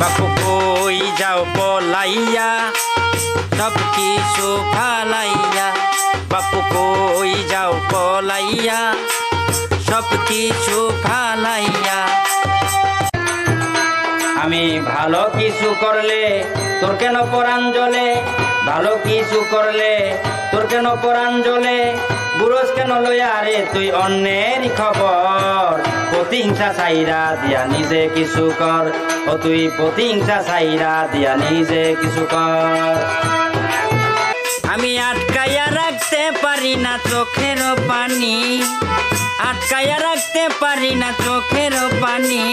বাপু কই যাও পলাইয়া সব কিছু ফালাইয়া, বাপু কই যাও পলাইয়া সব কিছু ফালাইয়া। আমি ভালো কিছু করলে তোর কেন পরাণ জ্বলে, ভালো কিছু করলে তোর কেন পরাণ জ্বলে, বুড়োস কেন লইয়া রে তুই অন্যের খবর, প্রতিহিংসা ছাইরা দিয়া নিজে কিছু কর, ও তুই প্রতিহিংসা ছাইরা দিয়া নিজে কিছু কর। আমি আটকাইয়া রাখতে পারি না চোখের পানি, আটকাইয়া রাখতে পারি না চোখের পানি,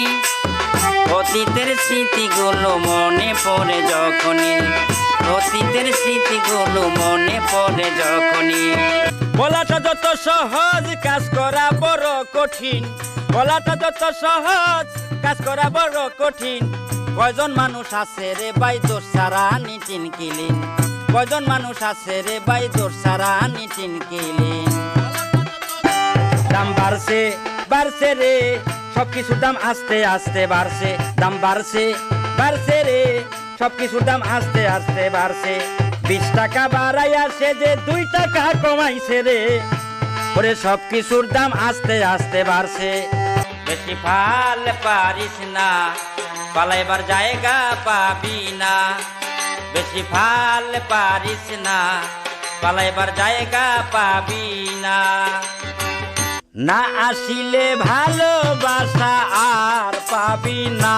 অতীতের স্মৃতিগুলো মনে পড়ে যখনই, অতীতের স্মৃতিগুলো মনে পড়ে যখনই। বলাটা যত সহজ কাজ করা বড় কঠিন, বলাটা যত সহজ কাজ করা বড় কঠিন। কয়জন মানুষ আছে রে ভাই দোষ সারা নিটিন কিলিন, কয়জন মানুষ আছে রে ভাই দোষ সারা নিটিন কিলিন। দাম বাড়ছে বাড়ছে রে সবকিছুর দাম আস্তে আস্তে বাড়ছে, দাম বাড়ছে বাড়ছে রে সবকিছুর দাম আস্তে আস্তে বাড়ছে। 20 টাকা বাড়াইয়া সে যে 2 টাকা কমাইছে রে, ওরে সবকিছুর দাম আস্তে আস্তে বাড়ছে। বেশি ফাল পারিস না পালাইবার জায়গা পাবি না, বেশি ফাল পারিস না পালাইবার জায়গা পাবি না। না আসিলে ভালোবাসা আর পাবি না,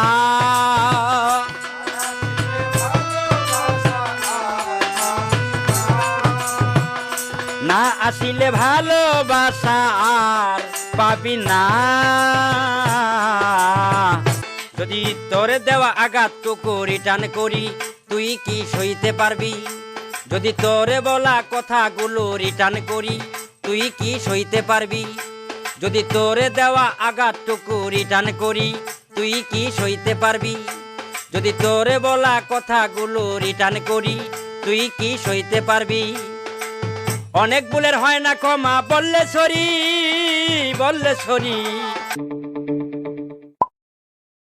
না আসিলে ভালোবাসা আর পাবি না। যদি তোরে দেওয়া আঘাতটুকু রিটার্ন করি তুই কি সইতে পারবি, যদি তোরে বলা কথাগুলো রিটার্ন করি তুই কি সইতে পারবি, যদি তোরে দেওয়া আঘাতটুকু রিটার্ন করি তুই কি সইতে পারবি, যদি তোরে বলা কথাগুলো রিটার্ন করি তুই কি সইতে পারবি। অনেক ভুলের হয় না ক্ষমা বললে সরি, বললে সরি।